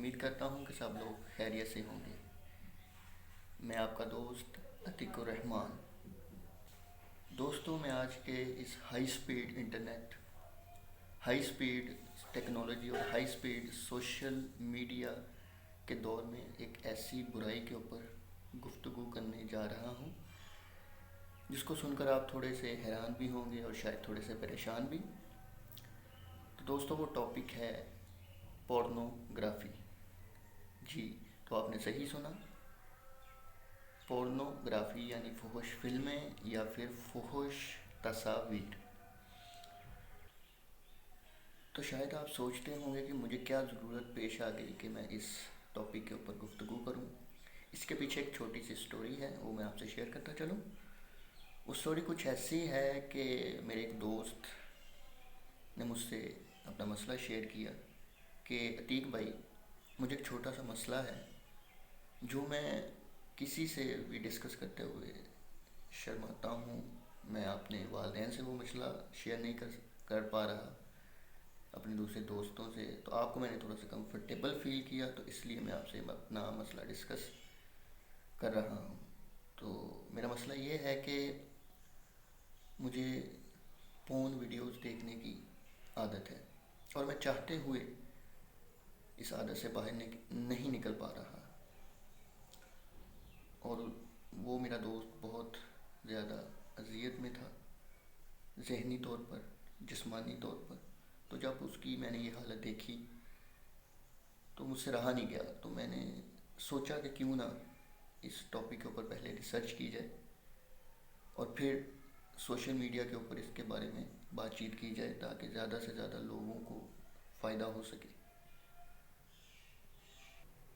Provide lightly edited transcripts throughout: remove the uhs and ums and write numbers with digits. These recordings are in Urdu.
امید کرتا ہوں کہ سب لوگ خیریت سے ہوں گے۔ میں آپ کا دوست عتیق الرحمان۔ دوستوں، میں آج کے اس high speed internet, high speed technology اور ہائی سپیڈ سوشل میڈیا کے دور میں ایک ایسی برائی کے اوپر گفتگو کرنے جا رہا ہوں جس کو سن کر آپ تھوڑے سے حیران بھی ہوں گے اور شاید تھوڑے سے پریشان بھی۔ تو دوستوں، وہ ٹاپک ہے پورنوگرافی۔ جی، تو آپ نے صحیح سنا، پورنوگرافی یعنی فحش فلمیں یا پھر فحش تصاویر۔ تو شاید آپ سوچتے ہوں گے کہ مجھے کیا ضرورت پیش آ گئی کہ میں اس ٹاپک کے اوپر گفتگو کروں۔ اس کے پیچھے ایک چھوٹی سی سٹوری ہے، وہ میں آپ سے شیئر کرتا چلوں۔ وہ سٹوری کچھ ایسی ہے کہ میرے ایک دوست نے مجھ سے اپنا مسئلہ شیئر کیا کہ عتیق بھائی، مجھے ایک چھوٹا سا مسئلہ ہے جو میں کسی سے بھی ڈسکس کرتے ہوئے شرماتا ہوں۔ میں اپنے والدین سے وہ مسئلہ شیئر نہیں کر پا رہا، اپنے دوسرے دوستوں سے۔ تو آپ کو میں نے تھوڑا سا کمفرٹیبل فیل کیا، تو اس لیے میں آپ سے اپنا مسئلہ ڈسکس کر رہا ہوں۔ تو میرا مسئلہ یہ ہے کہ مجھے پون ویڈیوز دیکھنے کی عادت ہے اور میں چاہتے ہوئے اس عادت سے باہر نہیں نکل پا رہا، اور وہ میرا دوست بہت زیادہ اذیت میں تھا، ذہنی طور پر، جسمانی طور پر۔ تو جب اس کی میں نے یہ حالت دیکھی تو مجھ سے رہا نہیں گیا، تو میں نے سوچا کہ کیوں نہ اس ٹاپک کے اوپر پہلے ریسرچ کی جائے اور پھر سوشل میڈیا کے اوپر اس کے بارے میں بات چیت کی جائے تاکہ زیادہ سے زیادہ لوگوں کو فائدہ ہو سکے۔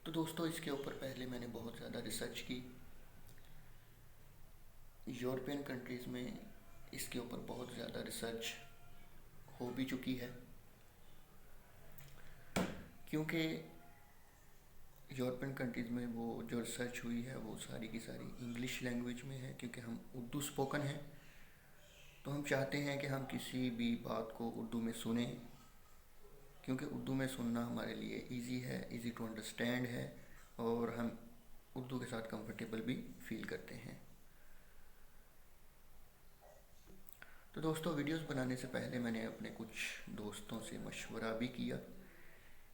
تو دوستوں، اس کے اوپر پہلے میں نے بہت زیادہ ریسرچ کی۔ یورپین کنٹریز میں اس کے اوپر بہت زیادہ ریسرچ ہو بھی چکی ہے، کیونکہ یورپین کنٹریز میں وہ جو ریسرچ ہوئی ہے وہ ساری کی ساری انگلش لینگویج میں ہے، کیونکہ ہم اردو اسپوکن ہیں۔ تو ہم چاہتے ہیں کہ ہم کسی بھی بات کو اردو میں سنیں، کیونکہ اردو میں سننا ہمارے لیے ایزی ہے، ایزی ٹو انڈرسٹینڈ ہے، اور ہم اردو کے ساتھ کمفرٹیبل بھی فیل کرتے ہیں۔ تو دوستوں، ویڈیوز بنانے سے پہلے میں نے اپنے کچھ دوستوں سے مشورہ بھی کیا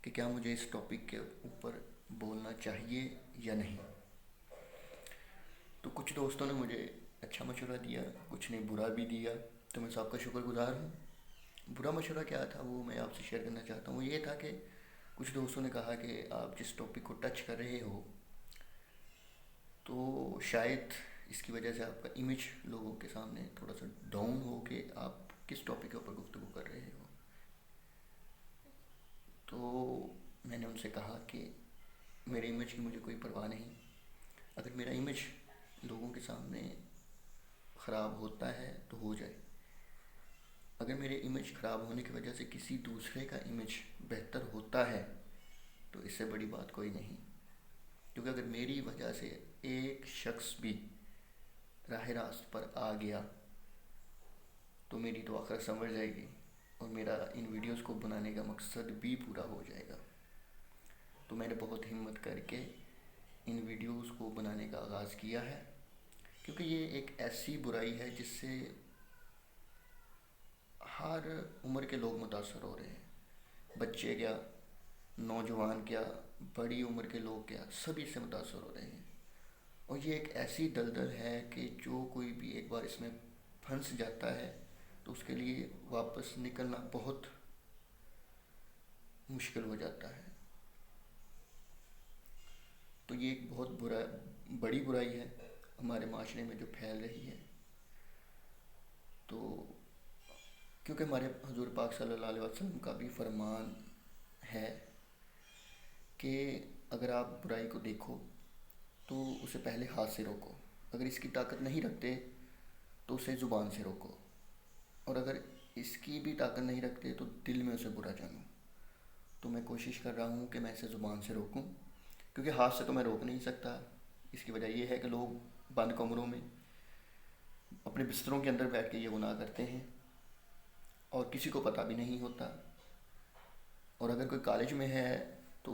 کہ کیا مجھے اس ٹاپک کے اوپر بولنا چاہیے یا نہیں۔ تو کچھ دوستوں نے مجھے اچھا مشورہ دیا، کچھ نے برا بھی دیا، تو میں سب کا شکر گزار ہوں۔ برا مشورہ کیا تھا وہ میں آپ سے شیئر کرنا چاہتا ہوں۔ وہ یہ تھا کہ کچھ دوستوں نے کہا کہ آپ جس ٹاپک کو ٹچ کر رہے ہو تو شاید اس کی وجہ سے آپ کا امیج لوگوں کے سامنے تھوڑا سا ڈاؤن ہو کہ آپ کس ٹاپک کے اوپر گفتگو کر رہے ہو۔ تو میں نے ان سے کہا کہ میرے امیج کی مجھے کوئی پرواہ نہیں۔ اگر میرا امیج لوگوں کے سامنے خراب ہوتا ہے تو ہو جائے، اگر میرے امیج خراب ہونے کی وجہ سے کسی دوسرے کا امیج بہتر ہوتا ہے تو اس سے بڑی بات کوئی نہیں، کیونکہ اگر میری وجہ سے ایک شخص بھی راہ راست پر آ گیا تو میری تو آخرت سنور جائے گی اور میرا ان ویڈیوز کو بنانے کا مقصد بھی پورا ہو جائے گا۔ تو میں نے بہت ہمت کر کے ان ویڈیوز کو بنانے کا آغاز کیا ہے، کیونکہ یہ ایک ایسی برائی ہے جس سے ہر عمر کے لوگ متاثر ہو رہے ہیں۔ بچے کیا، نوجوان کیا، بڑی عمر کے لوگ کیا، سبھی سے متاثر ہو رہے ہیں۔ اور یہ ایک ایسی دلدل ہے کہ جو کوئی بھی ایک بار اس میں پھنس جاتا ہے تو اس کے لیے واپس نکلنا بہت مشکل ہو جاتا ہے۔ تو یہ ایک بہت بڑی برائی ہے ہمارے معاشرے میں جو پھیل رہی ہے۔ تو کیونکہ ہمارے حضور پاک صلی اللہ علیہ وسلم کا بھی فرمان ہے کہ اگر آپ برائی کو دیکھو تو اسے پہلے ہاتھ سے روکو، اگر اس کی طاقت نہیں رکھتے تو اسے زبان سے روکو، اور اگر اس کی بھی طاقت نہیں رکھتے تو دل میں اسے برا جانو۔ تو میں کوشش کر رہا ہوں کہ میں اسے زبان سے روکوں، کیونکہ ہاتھ سے تو میں روک نہیں سکتا۔ اس کی وجہ یہ ہے کہ لوگ بند کمروں میں اپنے بستروں کے اندر بیٹھ کے یہ گناہ کرتے ہیں اور کسی کو پتہ بھی نہیں ہوتا، اور اگر کوئی کالج میں ہے تو